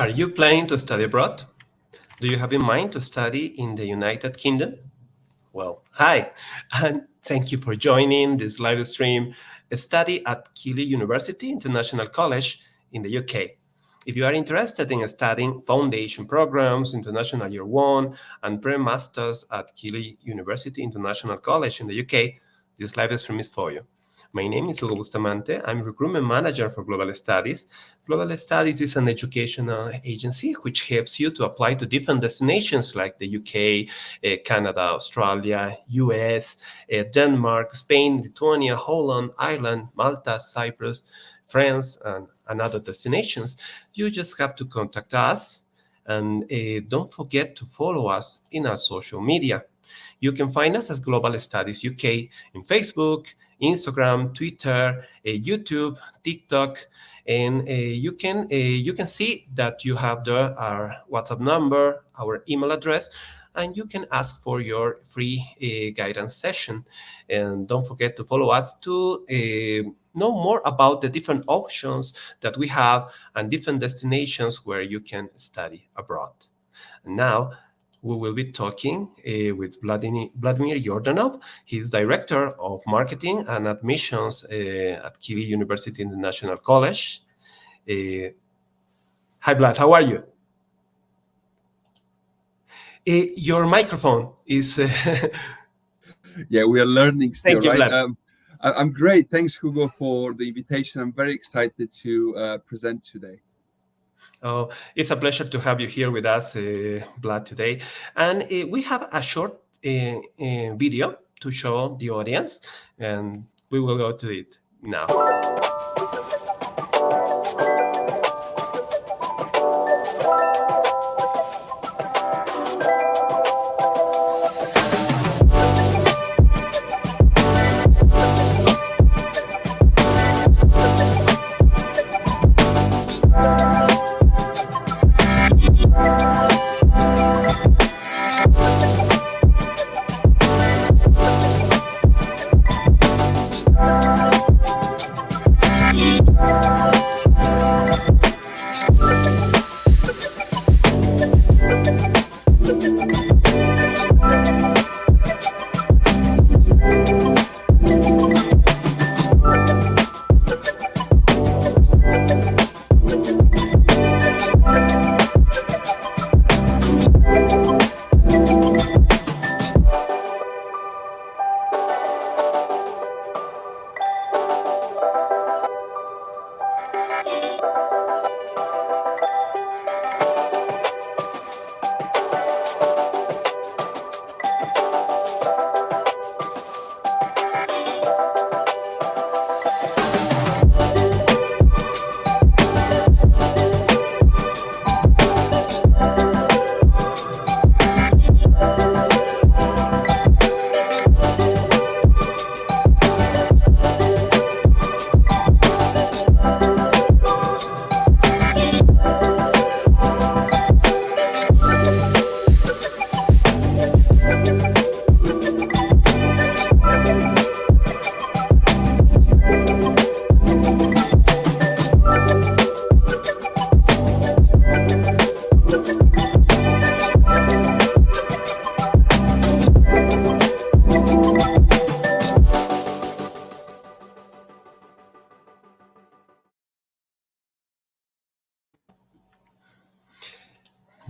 Are you planning to study abroad? Do you have in mind to study in the United Kingdom? Well, hi, and thank you for joining this live stream study at Keele University International College in the UK. If you are interested in studying foundation programs, International Year 1, and pre-masters at Keele University International College in the UK, this live stream is for you. My name is Hugo Bustamante. I'm recruitment manager for Global Studies. Global Studies is an educational agency which helps you to apply to different destinations like the UK, Canada, Australia, US, Denmark, Spain, Lithuania, Holland, Ireland, Malta, Cyprus, France, and other destinations. You just have to contact us, and don't forget to follow us in our social media. You can find us as Global Studies UK in Facebook, Instagram, Twitter, YouTube, TikTok, and you can see that you have our WhatsApp number, our email address, and you can ask for your free guidance session. And don't forget to follow us to know more about the different options that we have and different destinations where you can study abroad. And now, we will be talking with Vladimir Yordanov. He's Director of Marketing and Admissions at Keele University International College. Hi, Vlad, how are you? Your microphone is... Yeah, we are learning still, Thank you, right? Vlad. I'm great. Thanks, Hugo, for the invitation. I'm very excited to present today. Oh, it's a pleasure to have you here with us, Vlad, today. And we have a short video to show the audience, and we will go to it now.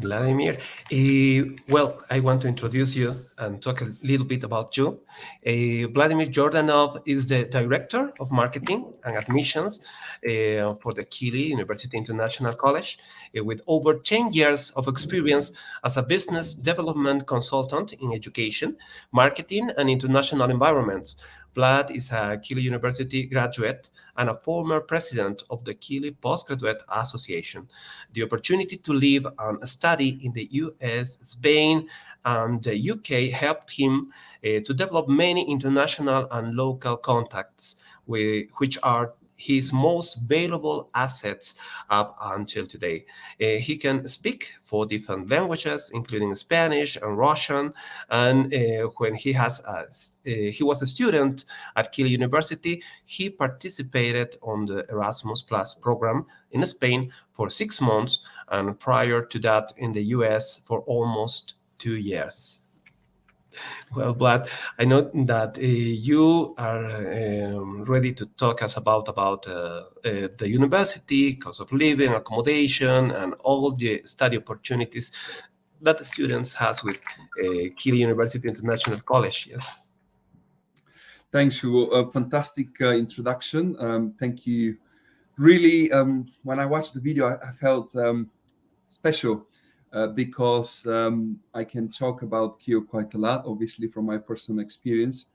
Vladimir, well, I want to introduce you and talk a little bit about you. Vladimir Jordanov is the Director of Marketing and Admissions for the Keele University International College, with over 10 years of experience as a business development consultant in education, marketing, and international environments. Vlad is a Keele University graduate and a former president of the Keele Postgraduate Association. The opportunity to live and study in the US, Spain, and the UK helped him to develop many international and local contacts, which are his most valuable assets up until today. He can speak 4 different languages, including Spanish and Russian. And when he was a student at Keele University, he participated on the Erasmus Plus program in Spain for 6 months, and prior to that in the US for almost 2 years. Well, Vlad, I know that you are ready to talk us about the university, cost of living, accommodation, and all the study opportunities that the students has with Keele University International College. Yes. Thanks, Hugo. A fantastic introduction. Thank you. Really, when I watched the video, I felt special because I can talk about Keele quite a lot, obviously from my personal experience.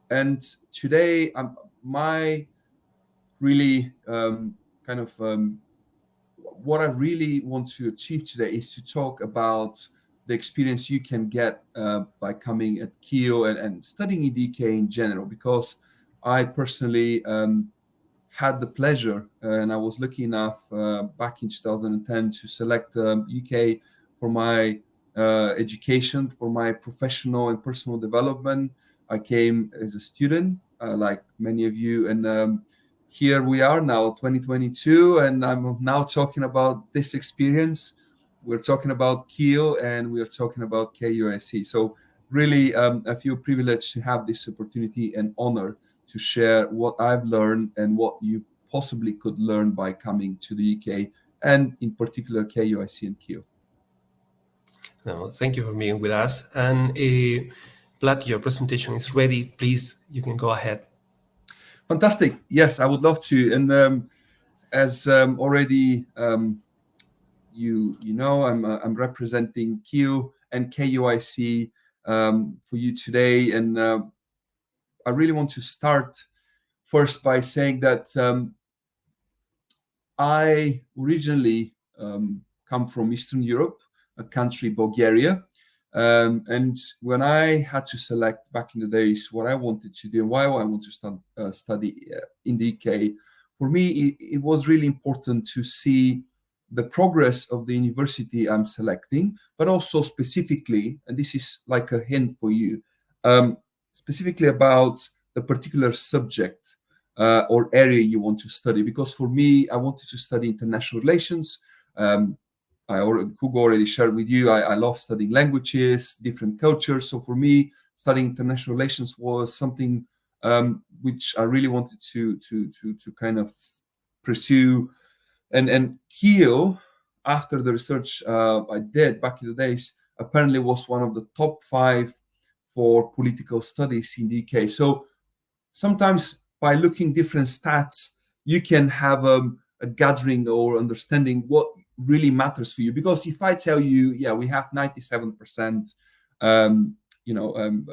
And today, my really kind of what I really want to achieve today is to talk about the experience you can get by coming at Keele and studying EDK in general, because I personally had the pleasure and I was lucky enough back in 2010 to select UK for my education, for my professional and personal development. I came as a student, like many of you, and here we are now, 2022, and I'm now talking about this experience. We're talking about Keele and we're talking about KUIC. So really, I feel privileged to have this opportunity and honor to share what I've learned and what you possibly could learn by coming to the UK, and in particular KUIC and Keele. No, thank you for being with us. And Vlad, your presentation is ready. Please, you can go ahead. Fantastic. Yes, I would love to. And as already you know, I'm representing Keele and KUIC for you today, and I really want to start first by saying that I originally come from Eastern Europe, a country, Bulgaria. And when I had to select back in the days what I wanted to do, why I want to study in the UK, for me, it was really important to see the progress of the university I'm selecting, but also specifically, and this is like a hint for you, specifically about the particular subject or area you want to study. Because for me, I wanted to study international relations. Hugo already shared with you, I love studying languages, different cultures. So for me, studying international relations was something which I really wanted to kind of pursue. And Keele, after the research I did back in the days, apparently was one of the top 5 for political studies in the UK. So sometimes by looking different stats, you can have a gathering or understanding what really matters for you. Because if I tell you, yeah, we have 97%, you know,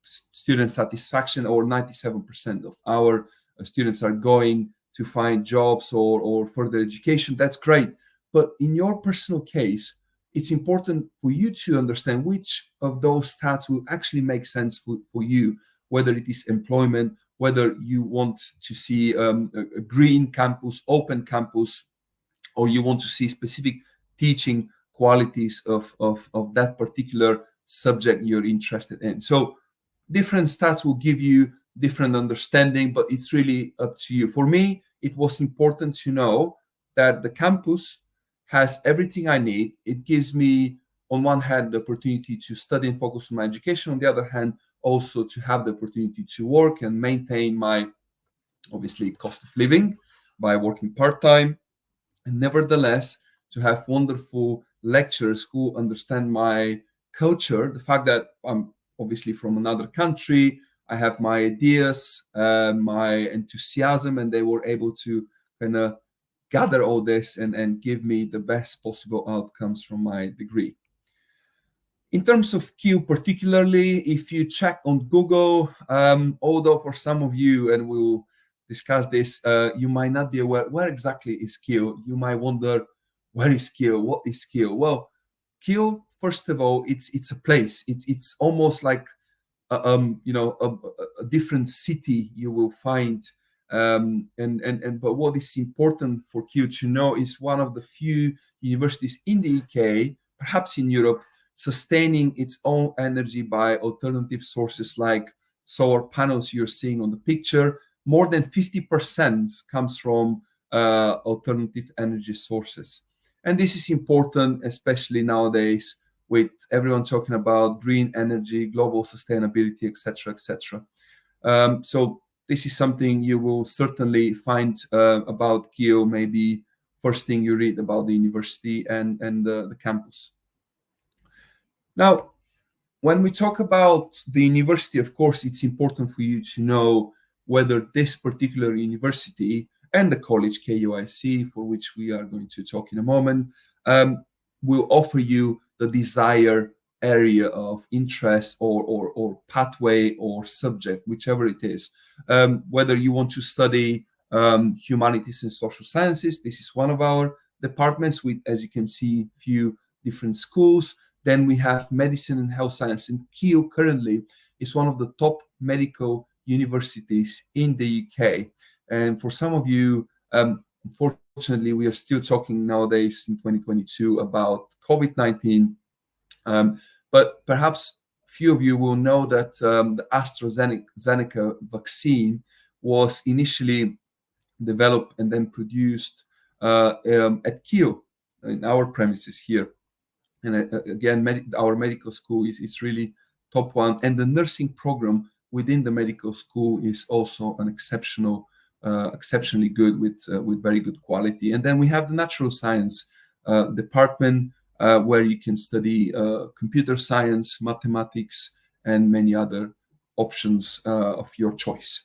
student satisfaction, or 97% of our students are going to find jobs or further education, that's great. But in your personal case, it's important for you to understand which of those stats will actually make sense for you, whether it is employment, whether you want to see a green campus, open campus, or you want to see specific teaching qualities of that particular subject you're interested in. So different stats will give you different understanding, but it's really up to you. For me, it was important to know that the campus has everything I need. It gives me, on one hand, the opportunity to study and focus on my education. On the other hand, also to have the opportunity to work and maintain my, obviously, cost of living by working part-time. And nevertheless, to have wonderful lecturers who understand my culture, the fact that I'm obviously from another country, I have my ideas, my enthusiasm, and they were able to kind of gather all this and give me the best possible outcomes from my degree. In terms of Keele particularly, if you check on Google, although for some of you, and we'll discuss this, you might not be aware where exactly is Keele. You might wonder, where is Keele? What is Keele? Well, Keele, first of all, it's a place. It's almost like a different city you will find But what is important for Keele to know is one of the few universities in the UK, perhaps in Europe, sustaining its own energy by alternative sources like solar panels you're seeing on the picture. More than 50% comes from alternative energy sources. And this is important, especially nowadays with everyone talking about green energy, global sustainability, etc., etc. So this is something you will certainly find about Keele, maybe first thing you read about the university and the campus. Now, when we talk about the university, of course, it's important for you to know whether this particular university and the college KUIC, for which we are going to talk in a moment, will offer you the desired area of interest or pathway or subject, whichever it is. Whether you want to study humanities and social sciences, this is one of our departments with, as you can see, few different schools. Then we have medicine and health science. And Keele currently is one of the top medical universities in the UK. And for some of you, unfortunately, we are still talking nowadays in 2022 about COVID-19. But perhaps few of you will know that the AstraZeneca vaccine was initially developed and then produced at Keele in our premises here. And again, our medical school is really top one, and the nursing program within the medical school is also an exceptionally good with very good quality. And then we have the natural science department where you can study computer science, mathematics, and many other options of your choice.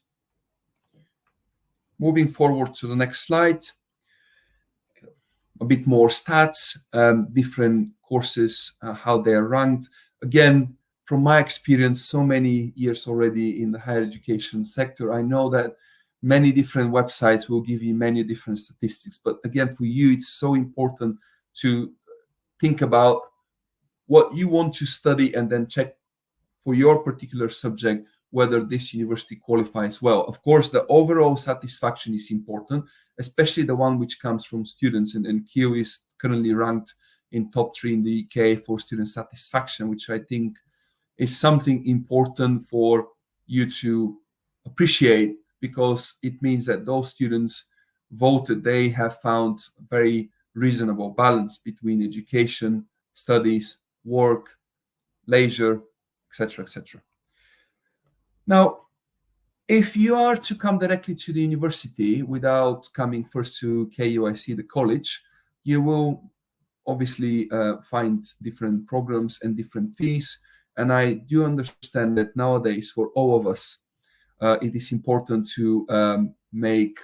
Moving forward to the next slide. A bit more stats, different courses, how they are ranked. Again, from my experience, so many years already in the higher education sector, I know that many different websites will give you many different statistics. But again, for you, it's so important to think about what you want to study and then check for your particular subject whether this university qualifies well. Of course, the overall satisfaction is important, especially the one which comes from students. And Keele is currently ranked in top 3 in the UK for student satisfaction, which I think is something important for you to appreciate, because it means that those students voted, they have found a very reasonable balance between education, studies, work, leisure, etc., etc. Now, if you are to come directly to the university without coming first to KUIC, the college, you will obviously find different programs and different fees. And I do understand that nowadays, for all of us, it is important to make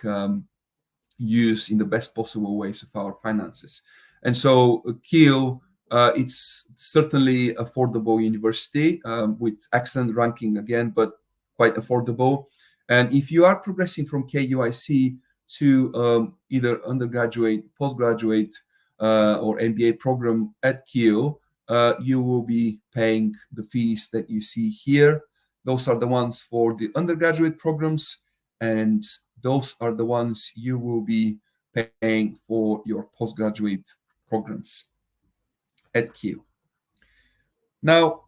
use in the best possible ways of our finances. And so Keele, it's certainly affordable university with excellent ranking again, but quite affordable. And if you are progressing from KUIC to either undergraduate, postgraduate, or MBA program at Keele, you will be paying the fees that you see here. Those are the ones for the undergraduate programs, and those are the ones you will be paying for your postgraduate programs at Keele. Now,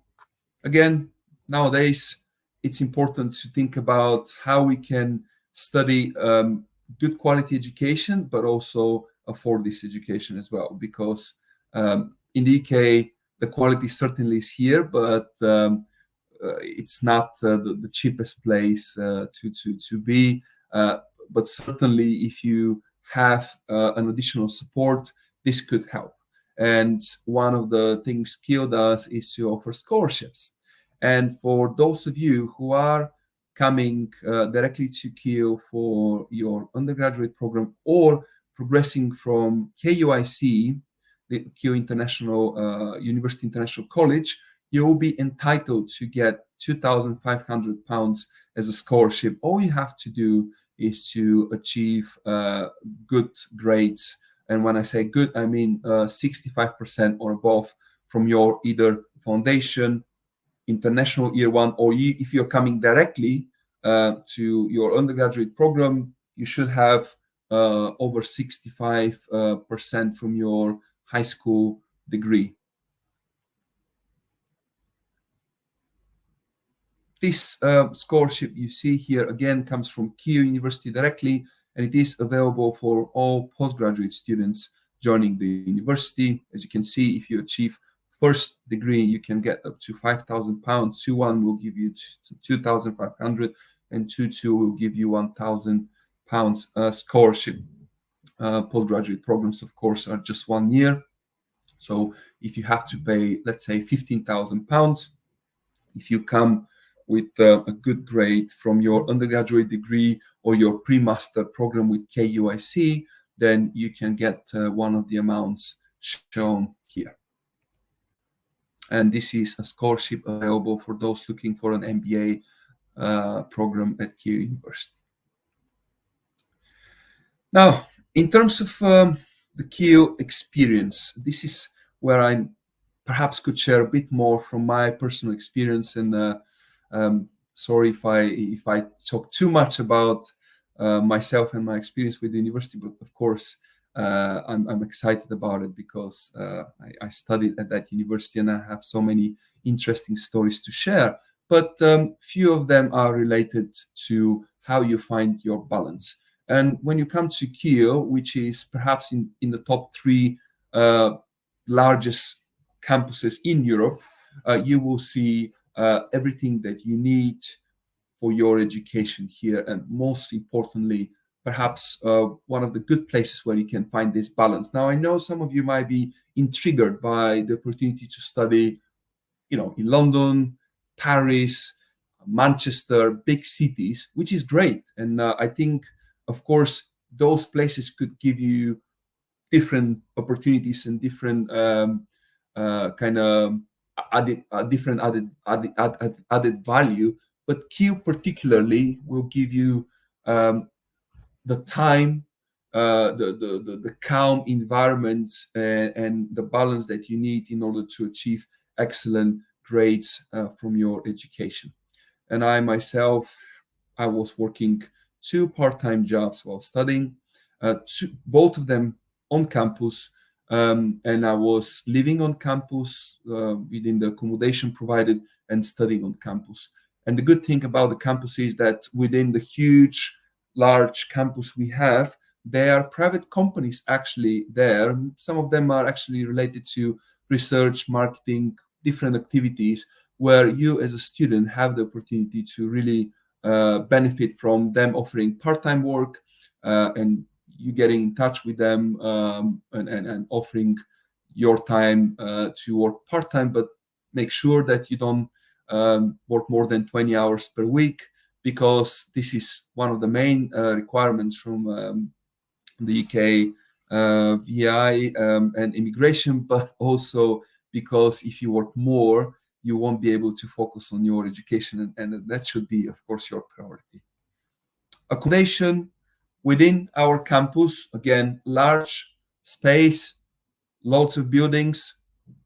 again, nowadays, it's important to think about how we can study good quality education, but also afford this education as well. Because in the UK, the quality certainly is here, but it's not the cheapest place to be. But certainly, if you have an additional support, this could help. And one of the things Keele does is to offer scholarships. And for those of you who are coming directly to Keele for your undergraduate program or progressing from KUIC, the Keele International University International College, you will be entitled to get £2,500 as a scholarship. All you have to do is to achieve good grades. And when I say good, I mean 65% or above from your either foundation, international year one, or if you're coming directly to your undergraduate program, you should have over 65% from your high school degree. This scholarship you see here again comes from Keele University directly, and it is available for all postgraduate students joining the university. As you can see, if you achieve first degree, you can get up to £5,000. 2-1 will give you 2,500, and 2-2 will give you £1,000 scholarship. Postgraduate programs, of course, are just 1 year. So if you have to pay, let's say, £15,000, if you come with a good grade from your undergraduate degree or your pre-master program with KUIC, then you can get one of the amounts shown here. And this is a scholarship available for those looking for an MBA program at Keele University. Now, in terms of the Keele experience, this is where I perhaps could share a bit more from my personal experience. And sorry if I talk too much about myself and my experience with the university, but of course I'm excited about it because I studied at that university and I have so many interesting stories to share. But few of them are related to how you find your balance. And when you come to Keele, which is perhaps in the top 3 largest campuses in Europe, you will see everything that you need for your education here. And most importantly, perhaps one of the good places where you can find this balance. Now, I know some of you might be intrigued by the opportunity to study, in London, Paris, Manchester, big cities, which is great. And I think, of course, those places could give you different opportunities and different kind of different added value. But Keele particularly will give you the time, the calm environment, and the balance that you need in order to achieve excellent grades from your education. And I myself, I was working 2 part-time jobs while studying, both of them on campus, and I was living on campus within the accommodation provided and studying on campus. And the good thing about the campus is that within the huge, large campus we have, there are private companies actually there. Some of them are actually related to research, marketing, different activities, where you as a student have the opportunity to really benefit from them offering part-time work, and you getting in touch with them and offering your time to work part-time, but make sure that you don't work more than 20 hours per week, because this is one of the main requirements from the UK VI and immigration, but also because if you work more, you won't be able to focus on your education, and that should be, of course, your priority. Accommodation within our campus, again, large space, lots of buildings,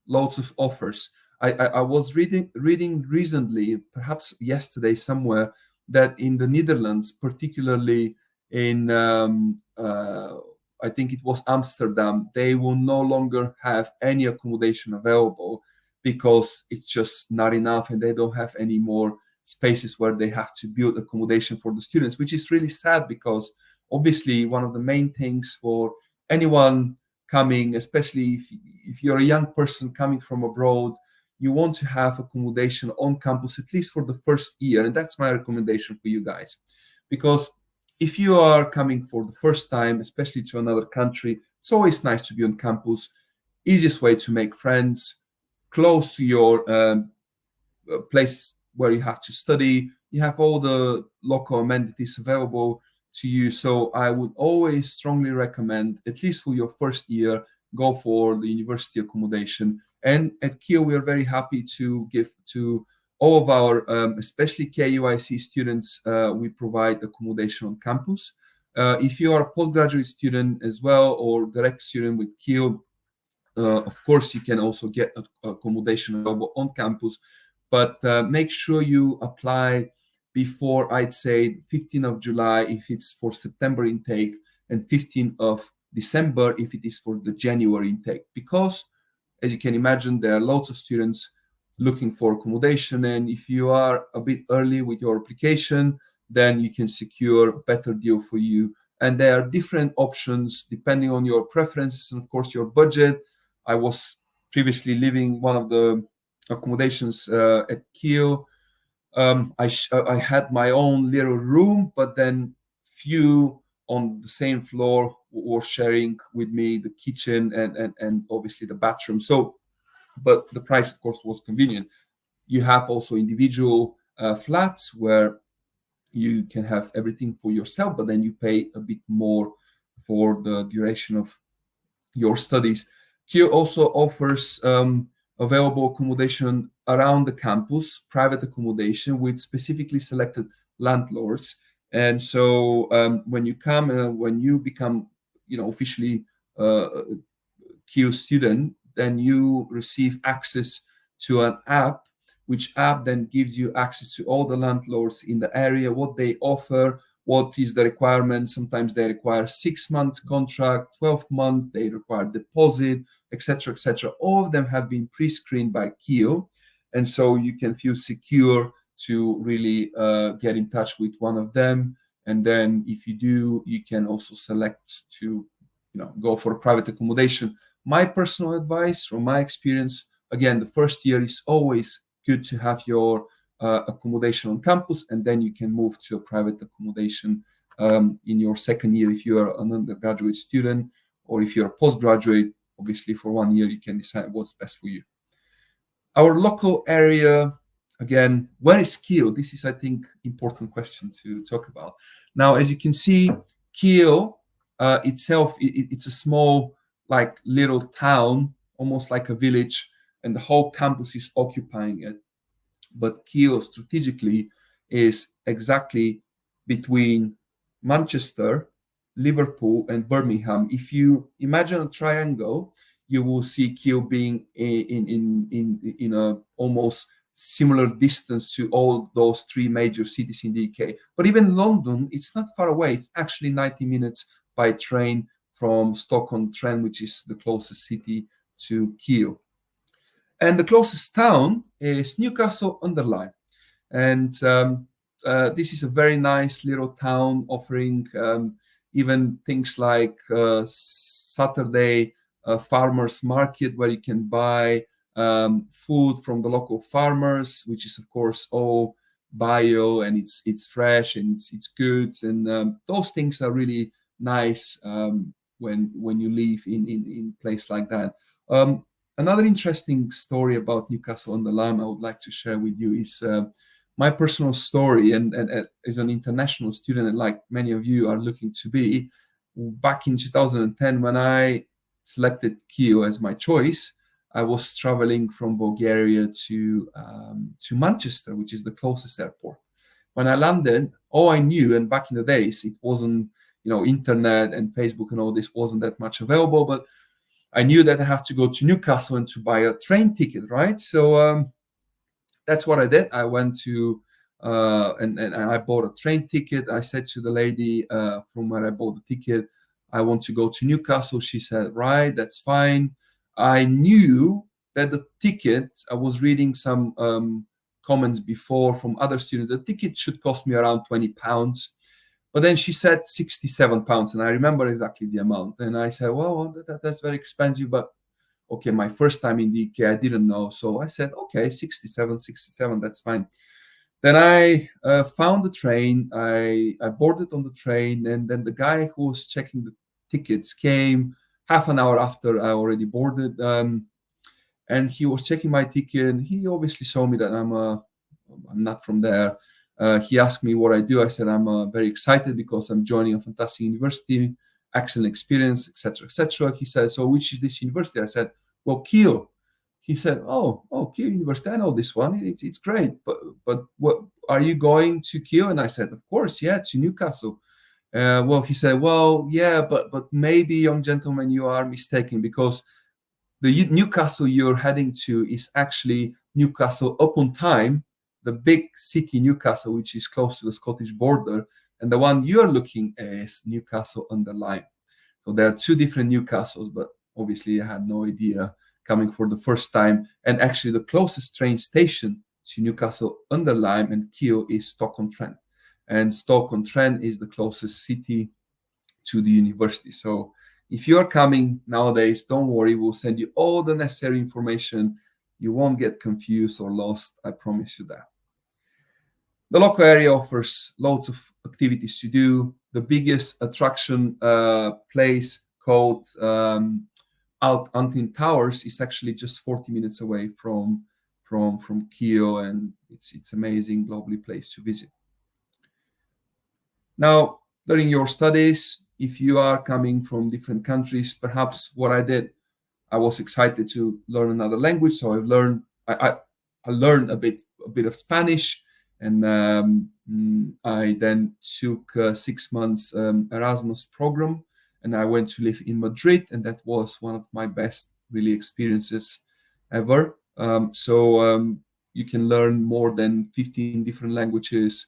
lots of offers. I was reading recently, perhaps yesterday somewhere, that in the Netherlands, particularly in I think it was Amsterdam, they will no longer have any accommodation available because it's just not enough, and they don't have any more spaces where they have to build accommodation for the students, which is really sad, because obviously one of the main things for anyone coming, especially if you're a young person coming from abroad, you want to have accommodation on campus at least for the first year. And that's my recommendation for you guys, because if you are coming for the first time, especially to another country, it's always nice to be on campus. Easiest way to make friends, close to your place where you have to study. You have all the local amenities available to you. So I would always strongly recommend, at least for your first year, go for the university accommodation. And at Keele, we are very happy to give to all of our, especially KUIC students, we provide accommodation on campus. If you are a postgraduate student as well, or direct student with Keele, of course, you can also get accommodation available on campus, but make sure you apply before, I'd say, 15th of July if it's for September intake, and 15th of December if it is for the January intake. Because, as you can imagine, there are lots of students looking for accommodation, and if you are a bit early with your application, then you can secure a better deal for you. And there are different options depending on your preferences and, of course, your budget. I was previously living one of the accommodations at Keele. I had my own little room, but then few on the same floor were sharing with me the kitchen and obviously the bathroom. So, but the price, of course, was convenient. You have also individual flats where you can have everything for yourself, but then you pay a bit more for the duration of your studies. Keele also offers available accommodation around the campus, private accommodation with specifically selected landlords. And so when you come, when you become, officially a Keele student, then you receive access to an app, which app then gives you access to all the landlords in the area, what they offer, what is the requirement. Sometimes they require 6 months contract, 12 months, they require deposit, etc., etc. All of them have been pre-screened by Keele, and so you can feel secure to really get in touch with one of them. And then if you do, you can also select to go for a private accommodation. My personal advice from my experience, again, the first year is always good to have your accommodation on campus, and then you can move to a private accommodation in your second year if you are an undergraduate student, or if you're a postgraduate. Obviously, for 1 year, you can decide what's best for you. Our local area, again, where is Keele? This is, I think, important question to talk about. Now, as you can see, Keele itself, it's a small, like little town, almost like a village, and the whole campus is occupying it. But Keele strategically is exactly between Manchester, Liverpool, and Birmingham. If you imagine a triangle, you will see Keele being in a almost similar distance to all those three major cities in the UK. But even London, it's not far away. It's actually 90 minutes by train from Stoke-on-Trent, which is the closest city to Keele. And the closest town is Newcastle-under-Lyme. And this is a very nice little town offering even things like Saturday farmers market, where you can buy food from the local farmers, which is, of course, all bio, and it's fresh and it's good. And those things are really nice when you live in place like that. Another interesting story about Newcastle-under-Lyme I would like to share with you is my personal story. And as an international student, and like many of you are looking to be, back in 2010, when I selected Keele as my choice, I was traveling from Bulgaria to Manchester, which is the closest airport. When I landed, all I knew, and back in the days, it wasn't, internet and Facebook and all this wasn't that much available, but I knew that I have to go to Newcastle and to buy a train ticket, right? So that's what I did. I went to and I bought a train ticket. I said to the lady from where I bought the ticket, I want to go to Newcastle. She said, right, that's fine. I knew that the ticket, I was reading some comments before from other students, the ticket should cost me around £20. But then she said £67, and I remember exactly the amount. And I said, well, that's very expensive, but okay, my first time in the UK, I didn't know. So I said, okay, 67, that's fine. Then I found the train, I boarded on the train, and then the guy who was checking the tickets came half an hour after I already boarded. And he was checking my ticket, and he obviously saw me that I'm not from there. He asked me what I do. I said I'm very excited because I'm joining a fantastic university, excellent experience, etc., etc. He said, so which is this university? I said, well, Keele. He said, oh, Keele University. I know this one. It's great. But what are you going to Keele? And I said, of course, yeah, to Newcastle. Well, he said, well, yeah, but maybe, young gentleman, you are mistaken, because the Newcastle you're heading to is actually Newcastle upon Tyne, the big city Newcastle, which is close to the Scottish border, and the one you're looking at is Newcastle under Lyme. So there are two different Newcastles, but obviously I had no idea coming for the first time. And actually the closest train station to Newcastle under Lyme and Keele is Stoke-on-Trent. And Stoke-on-Trent is the closest city to the university. So if you're coming nowadays, don't worry, we'll send you all the necessary information. You won't get confused or lost, I promise you that. The local area offers loads of activities to do. The biggest attraction place called Out Antin Towers is actually just 40 minutes away from Keele, and it's amazing, lovely place to visit. Now, during your studies, if you are coming from different countries, perhaps what I did, I was excited to learn another language, so I learned a bit of Spanish, and I then took a 6 months Erasmus program, and I went to live in Madrid, and that was one of my best really experiences ever. You can learn more than 15 different languages.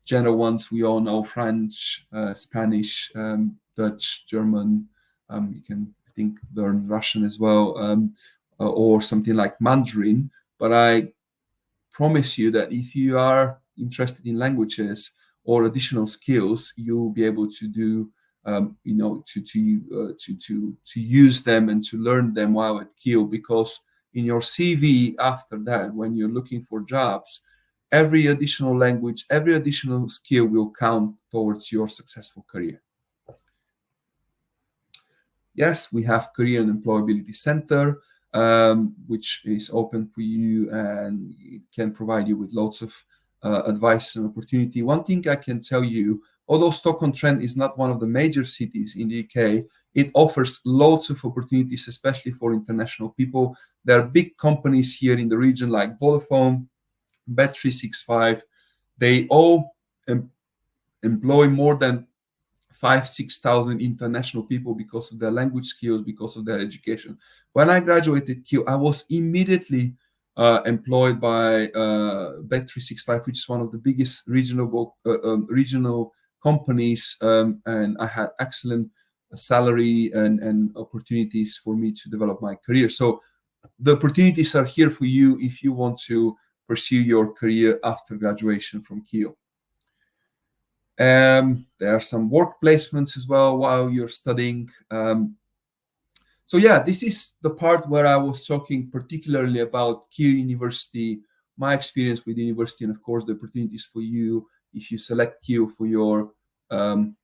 General ones we all know: French, Spanish, Dutch, German. You can, I think, learn Russian as well, or something like Mandarin. But I promise you that if you are interested in languages or additional skills, you'll be able to do, to use them and to learn them while at Keele, because in your CV after that, when you're looking for jobs, every additional language, every additional skill will count towards your successful career. Yes, we have Career and Employability Center, which is open for you, and it can provide you with lots of advice and opportunity. One thing I can tell you, although Stoke-on-Trent is not one of the major cities in the UK, it offers lots of opportunities, especially for international people. There are big companies here in the region like Vodafone, Bet365. They all employ more than 5,000-6,000 international people because of their language skills, because of their education. When I graduated Keele, I was immediately employed by Bet365, which is one of the biggest regional companies, and I had excellent salary and opportunities for me to develop my career. So the opportunities are here for you if you want to pursue your career after graduation from Keele. There are some work placements as well while you're studying. So yeah, this is the part where I was talking particularly about Keele University, my experience with the university, and of course the opportunities for you if you select Keele for your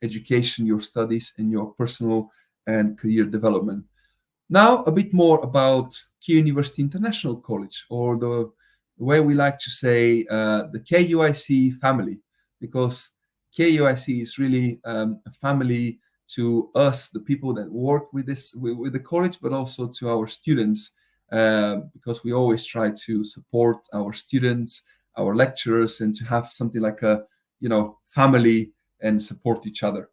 education, your studies, and your personal and career development. Now, a bit more about Keele University International College, or the way we like to say the KUIC family, because KUIC is really a family to us, the people that work with the college, but also to our students, because we always try to support our students, our lecturers, and to have something like a family and support each other.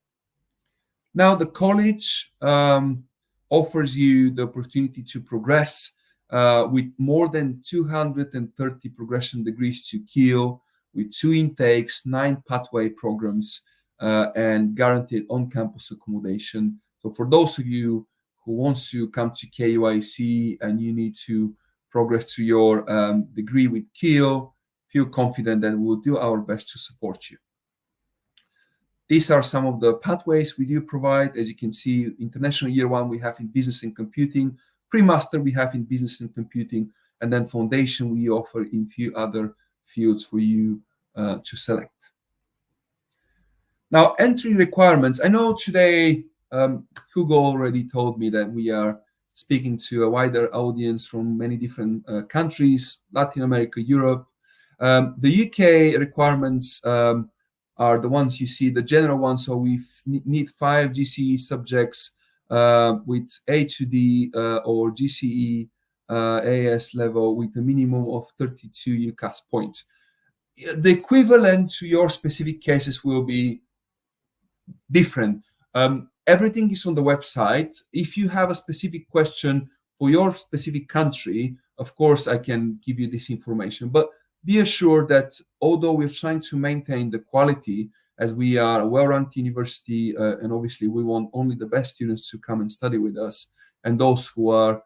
Now, the college offers you the opportunity to progress with more than 230 progression degrees to Keele, with 2 intakes, 9 pathway programs, and guaranteed on-campus accommodation. So for those of you who want to come to KUIC and you need to progress to your degree with Keele, feel confident that we'll do our best to support you. These are some of the pathways we do provide. As you can see, International Year 1 we have in Business and Computing, Pre-Master we have in Business and Computing, and then Foundation we offer in few other fields for you to select. Now, entry requirements. I know today Hugo already told me that we are speaking to a wider audience from many different countries, Latin America, Europe. The UK requirements are the ones you see, the general ones. So we need 5 GCE subjects with A to D or GCE AS level with a minimum of 32 UCAS points. The equivalent to your specific cases will be different. Everything is on the website. If you have a specific question for your specific country, of course, I can give you this information. But be assured that although we're trying to maintain the quality, as we are a well-ranked university, and obviously we want only the best students to come and study with us, and those who are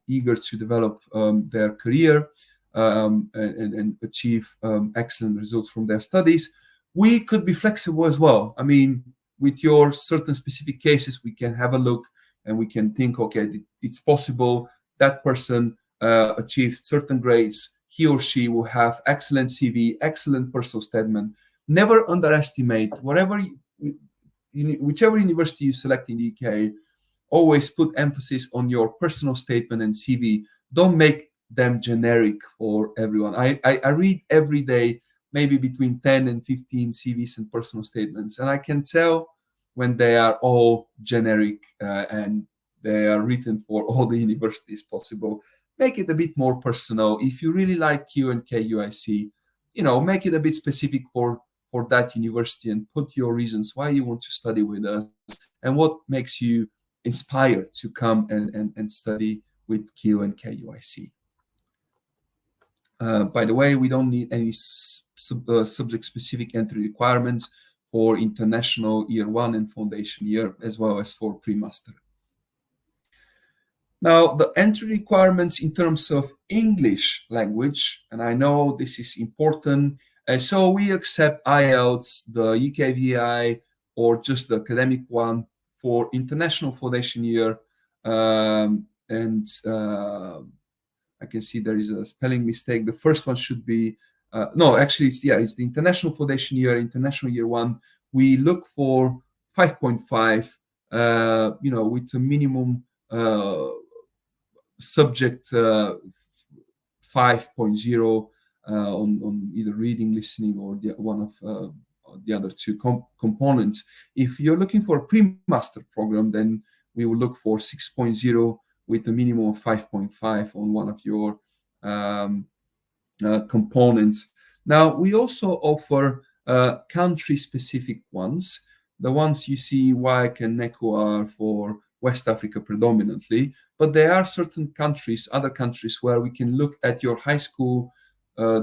eager to develop their career and achieve excellent results from their studies, we could be flexible as well. I mean, with your certain specific cases, we can have a look and we can think, okay, it's possible that person achieved certain grades. He or she will have excellent CV, excellent personal statement. Never underestimate whichever university you select in the UK. Always put emphasis on your personal statement and CV. Don't make them generic for everyone. I read every day maybe between 10 and 15 CVs and personal statements, and I can tell when they are all generic and they are written for all the universities possible. Make it a bit more personal. If you really like Q and KUIC, make it a bit specific for that university and put your reasons why you want to study with us and what makes you inspired to come and study with Q and KUIC. By the way, we don't need any subject-specific entry requirements for international year one and foundation year, as well as for pre-master. Now, the entry requirements in terms of English language, and I know this is important, so we accept IELTS, the UKVI, or just the academic one for international foundation year, and I can see there is a spelling mistake. The first one should be, no, actually, it's the international foundation year, international year one. We look for 5.5, with a minimum subject 5.0 on either reading, listening, or one of the other two components. If you're looking for a pre-master program, then we will look for 6.0 with a minimum of 5.5 on one of your components. Now, we also offer country-specific ones. The ones you see, WIC and NECO, are for West Africa predominantly, but there are certain countries, other countries, where we can look at your high school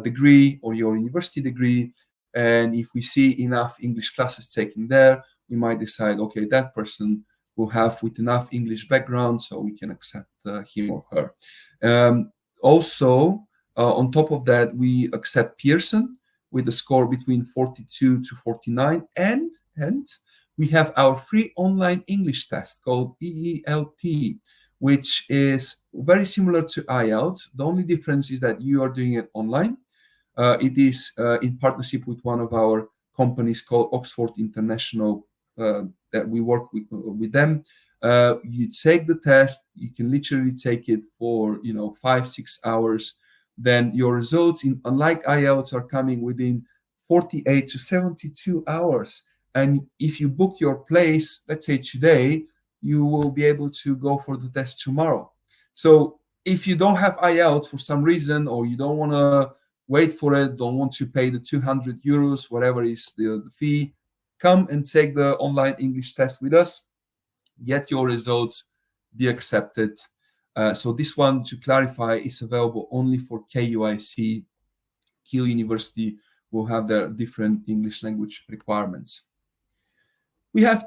degree or your university degree, and if we see enough English classes taken there, we might decide, okay, that person will have with enough English background, so we can accept him or her. Also, on top of that, we accept Pearson with a score between 42 to 49, and we have our free online English test called EELT, which is very similar to IELTS. The only difference is that you are doing it online. It is in partnership with one of our companies called Oxford International, that we work with them. You take the test, you can literally take it for 5-6 hours. Then your results, unlike IELTS, are coming within 48 to 72 hours. And if you book your place, let's say today, you will be able to go for the test tomorrow. So if you don't have IELTS for some reason, or you don't want to wait for it, don't want to pay the 200 euros, whatever is the fee, come and take the online English test with us, get your results, be accepted. So this one, to clarify, is available only for KUIC. Keele University will have their different English language requirements. We have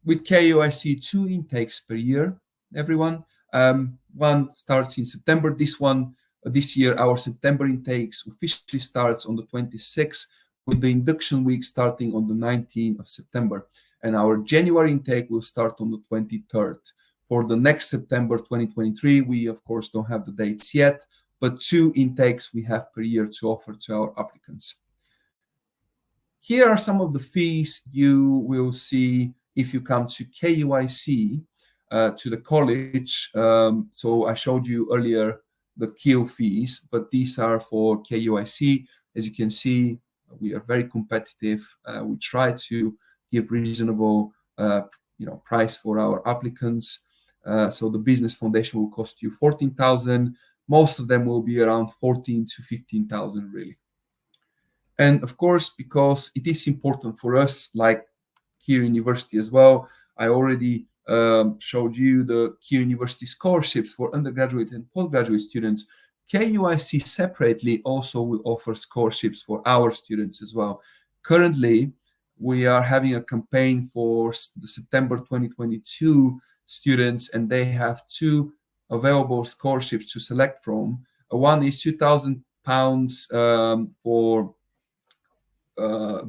with KUIC 2 intakes per year, everyone. One starts in September. This year, our September intakes officially starts on the 26th, with the induction week starting on the 19th of September. And our January intake will start on the 23rd. For the next September 2023, we, of course, don't have the dates yet, but 2 intakes we have per year to offer to our applicants. Here are some of the fees you will see if you come to KUIC, to the college. So I showed you earlier the Keele fees, but these are for KUIC. As you can see, we are very competitive. We try to give reasonable price for our applicants. So the business foundation will cost you 14,000. Most of them will be around 14 to 15,000 really. And of course, because it is important for us, like Keele University as well, I already showed you the Keele University scholarships for undergraduate and postgraduate students. KUIC separately also will offer scholarships for our students as well. Currently, we are having a campaign for the September 2022 students, and they have two available scholarships to select from. One is £2,000 for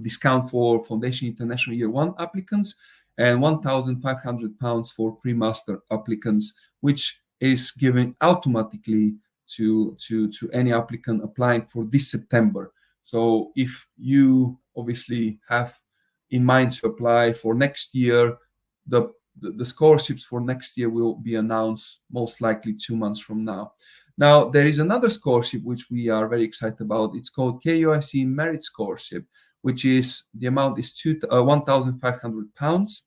discount for Foundation International Year 1 applicants, and £1,500 for pre-master applicants, which is given automatically to any applicant applying for this September. So if you obviously have in mind to apply for next year, the scholarships for next year will be announced most likely 2 months from now. Now, there is another scholarship which we are very excited about. It's called KUIC Merit Scholarship, which is the amount is £1,500.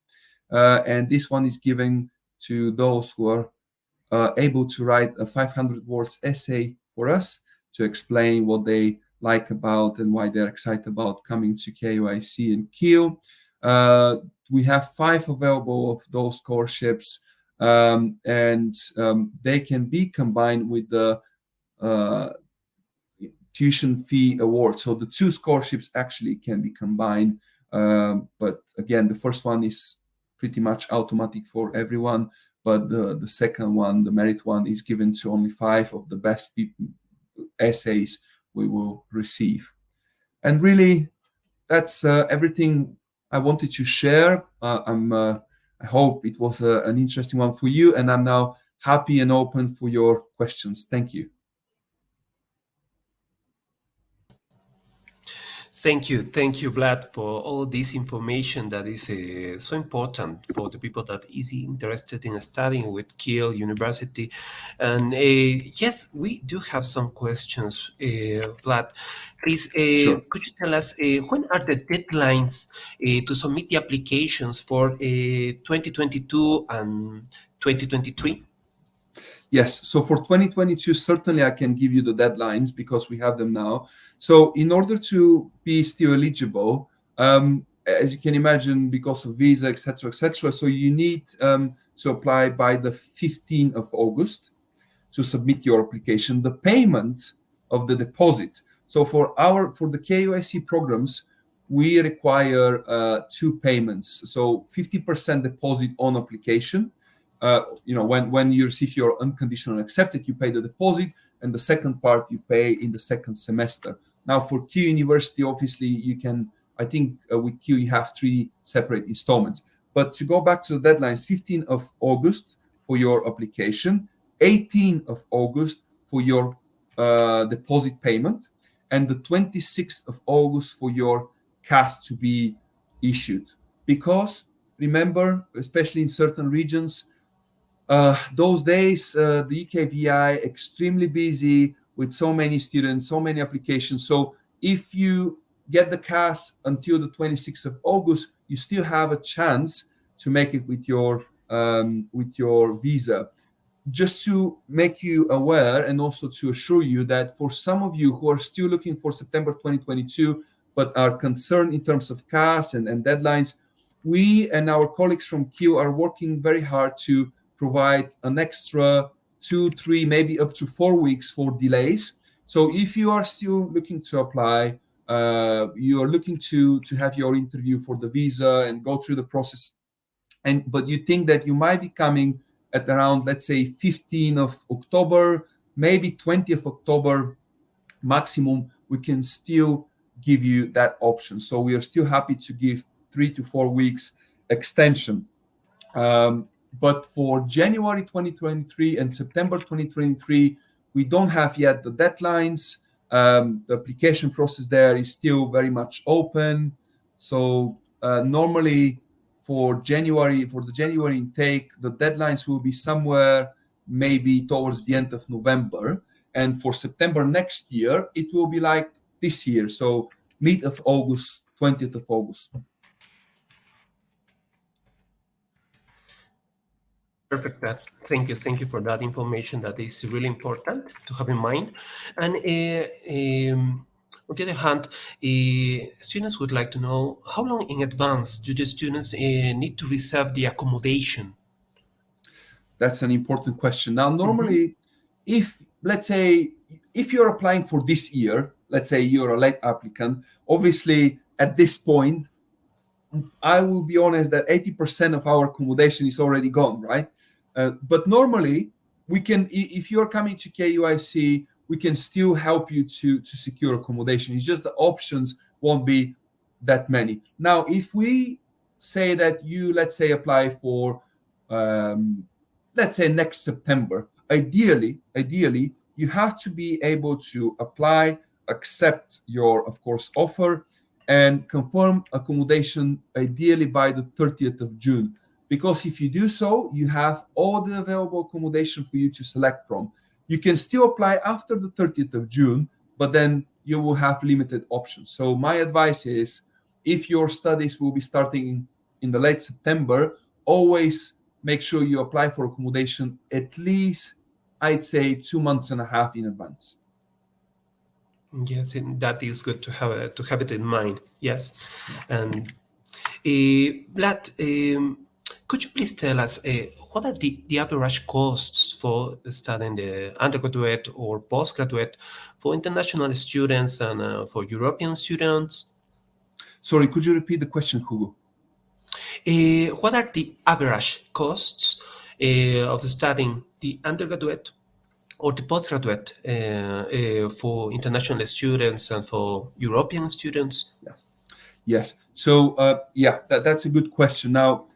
And this one is given to those who are able to write a 500 words essay for us to explain what they like about and why they're excited about coming to KUIC and Keele. We have 5 available of those scholarships, and they can be combined with the tuition fee award. So the 2 scholarships actually can be combined. But again, the first one is pretty much automatic for everyone. But the second one, the merit one, is given to only 5 of the best essays we will receive. And really, that's everything I wanted to share. I hope it was an interesting one for you, and I'm now happy and open for your questions. Thank you. Thank you, Vlad, for all this information that is so important for the people that is interested in studying with Keele University. And yes, we do have some questions, Vlad. Please, Sure. could you tell us when are the deadlines to submit the applications for 2022 and 2023? Yes. So for 2022, certainly I can give you the deadlines because we have them now. So in order to be still eligible, as you can imagine, because of visa, etc., so you need to apply by the 15th of August to submit your application. The payment of the deposit. So for the KUIC programs, we require 2 payments. So 50% deposit on application. When you receive your unconditional accepted, you pay the deposit, and the second part you pay in the second semester. Now, for Keele University, obviously, you can, I think with Keele, you have 3 separate installments. But to go back to the deadlines, 15th of August for your application, 18th of August for your deposit payment, and the 26th of August for your CAS to be issued. Because remember, especially in certain regions, those days, the UKVI extremely busy with so many students, so many applications. So if you get the CAS until the 26th of August, you still have a chance to make it with your visa. Just to make you aware and also to assure you that for some of you who are still looking for September 2022 but are concerned in terms of CAS and deadlines, we and our colleagues from Keele are working very hard to provide an extra 2, 3, maybe up to 4 weeks for delays. So if you are still looking to apply, you are looking to have your interview for the visa and go through the process, but you think that you might be coming at around, let's say, 15th of October, maybe 20th of October maximum, we can still give you that option. So we are still happy to give 3 to 4 weeks extension. But for January 2023 and September 2023, we don't have yet the deadlines. The application process there is still very much open. So normally for the January intake, the deadlines will be somewhere maybe towards the end of November. And for September next year, it will be like this year. So mid of August, 20th of August. Perfect. Thank you for that information. That is really important to have in mind. And on the other hand, students would like to know how long in advance do the students need to reserve the accommodation? That's an important question. Now, normally, if let's say if you're applying for this year, let's say you're a late applicant, obviously at this point, I will be honest that 80% of our accommodation is already gone, right? But normally, we can, if you're coming to KUIC, we can still help you to secure accommodation. It's just the options won't be that many. Now, if we say that you, let's say, apply for, let's say, next September, ideally, you have to be able to apply, accept your, of course, offer, and confirm accommodation ideally by the 30th of June. Because if you do so, you have all the available accommodation for you to select from. You can still apply after the 30th of June, but then you will have limited options. So my advice is, if your studies will be starting in the late September, always make sure you apply for accommodation at least, I'd say, 2 months and a half in advance. Yes, and that is good to have it in mind. Yes, and Vlad, could you please tell us what are the average costs for studying the undergraduate or postgraduate for international students and for European students? Sorry, could you repeat the question, Hugo? What are the average costs of studying the undergraduate or the postgraduate for international students and for European students? Yes. So, that's a good question. Now,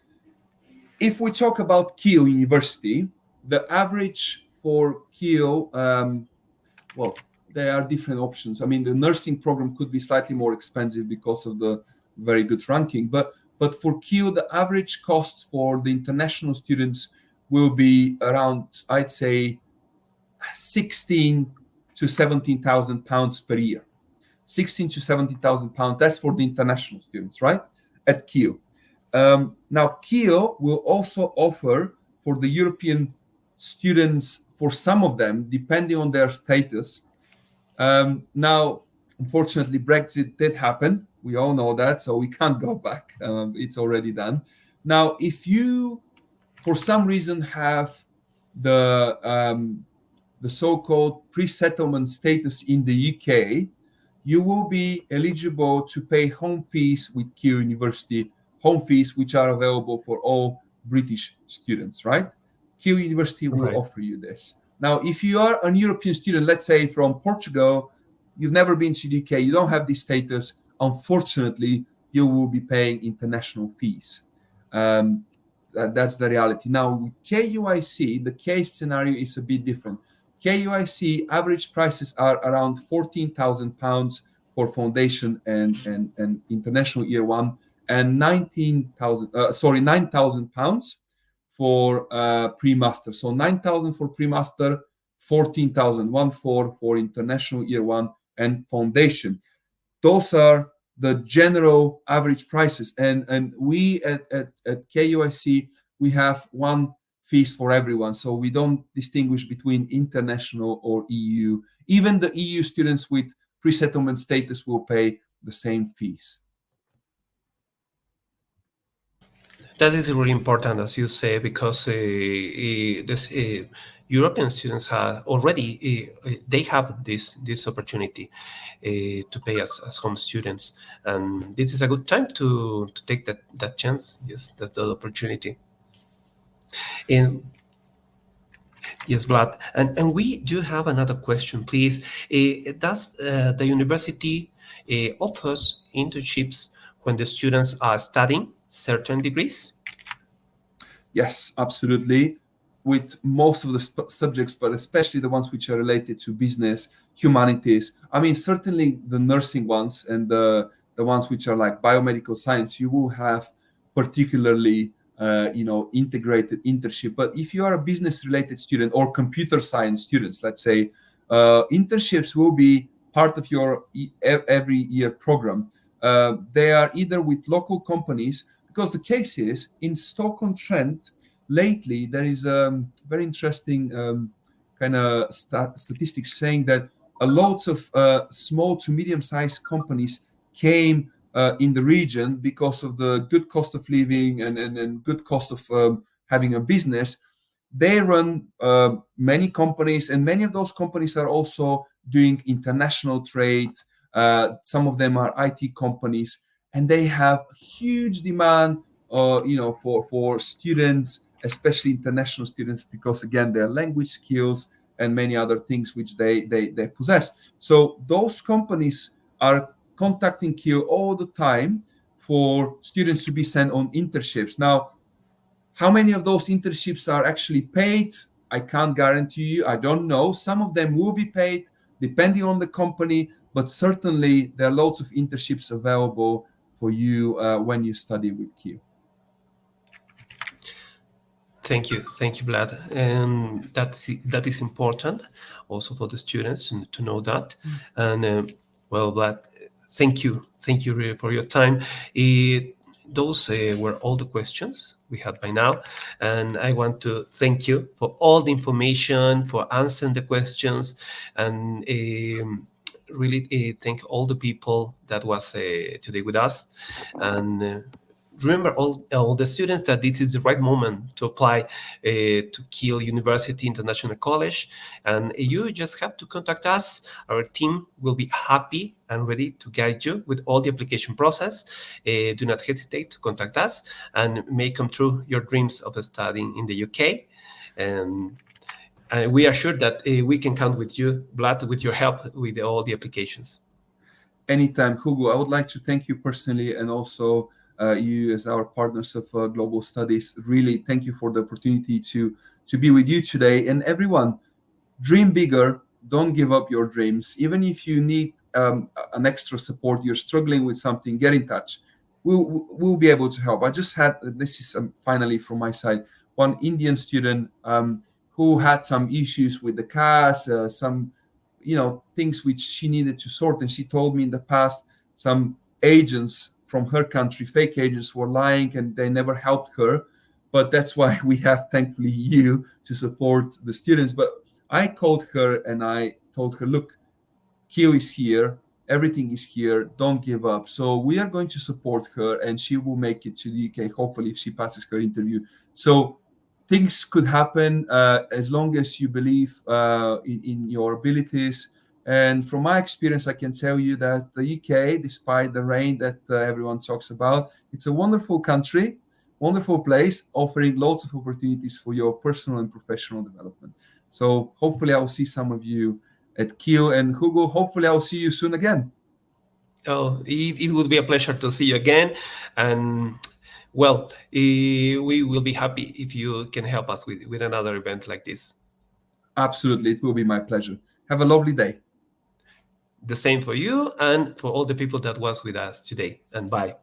if we talk about Keele University, the average for Keele, well, there are different options. I mean, the nursing program could be slightly more expensive because of the very good ranking, but for Keele, the average cost for the international students will be around, I'd say, 16 to 17,000 pounds per year. 16 to 17,000 pounds. That's for the international students, right? At Keele. Now, Keele will also offer for the European students, for some of them, depending on their status. Now, unfortunately, Brexit did happen. We all know that, so we can't go back. It's already done. Now, if you, for some reason, have the so-called pre-settlement status in the UK, you will be eligible to pay home fees with Keele University, home fees which are available for all British students, right? Keele University will Right. offer you this. Now, if you are an European student, let's say from Portugal, you've never been to the UK, you don't have this status, unfortunately, you will be paying international fees. That's the reality. Now, with KUIC, the case scenario is a bit different. KUIC average prices are around £14,000 for foundation and international year one, and 9,000 pounds for pre-master. So 9,000 for pre-master, 14,000, 1,400 for international year one and foundation. Those are the general average prices. And we at KUIC, we have one fees for everyone. So we don't distinguish between international or EU. Even the EU students with pre-settlement status will pay the same fees. That is really important, as you say, because European students have already they have this opportunity to pay as home students, and this is a good time to take that chance. Yes, that's the opportunity. And yes, Vlad, and we do have another question, please. Does the university offers internships when the students are studying certain degrees? Yes, absolutely. With most of the subjects, but especially the ones which are related to business, humanities. I mean, certainly the nursing ones and the ones which are like biomedical science, you will have particularly integrated internship. But if you are a business related student or computer science students, let's say, internships will be part of your every year program. They are either with local companies, because the case is in Stoke-on-Trent lately there is a very interesting kind of statistics saying that a lots of small to medium-sized companies came in the region because of the good cost of living and good cost of having a business. They run many companies, and many of those companies are also doing international trade. Some of them are IT companies, and they have huge demand, for students, especially international students, because again, their language skills and many other things which they possess. So those companies are contacting Keele all the time for students to be sent on internships. Now, how many of those internships are actually paid? I can't guarantee you. I don't know. Some of them will be paid depending on the company, but certainly there are lots of internships available for you when you study with Keele. Thank you, Vlad, and that is important also for the students to know that. And well, Vlad, thank you really for your time. Those were all the questions we had by now, and I want to thank you for all the information, for answering the questions, and really thank all the people that was today with us, and. Remember all the students that this is the right moment to apply to Keele University International College, and you just have to contact us. Our team will be happy and ready to guide you with all the application process. Do not hesitate to contact us and make come true your dreams of studying in the UK. And we are sure that we can count with you, Vlad, with your help with all the applications. Anytime, Hugo. I would like to thank you personally, and also you as our partners of Global Studies. Really, thank you for the opportunity to be with you today. And everyone, dream bigger. Don't give up your dreams. Even if you need an extra support, you're struggling with something, get in touch. We'll be able to help. I just had, this is finally from my side, one Indian student who had some issues with the cars, some things which she needed to sort, and she told me in the past some agents from her country, fake agents, were lying and they never helped her. But that's why we have, thankfully, you to support the students. But I called her and I told her, look, Keele is here, everything is here, don't give up. So we are going to support her, and she will make it to the UK, hopefully, if she passes her interview. So things could happen as long as you believe in your abilities. And from my experience, I can tell you that the UK, despite the rain that everyone talks about, it's a wonderful country, wonderful place, offering lots of opportunities for your personal and professional development. So hopefully I will see some of you at Keele. And Hugo, hopefully I'll see you soon again. Oh, it would be a pleasure to see you again. And well, we will be happy if you can help us with another event like this. Absolutely. It will be my pleasure. Have a lovely day. The same for you and for all the people that was with us today. And bye.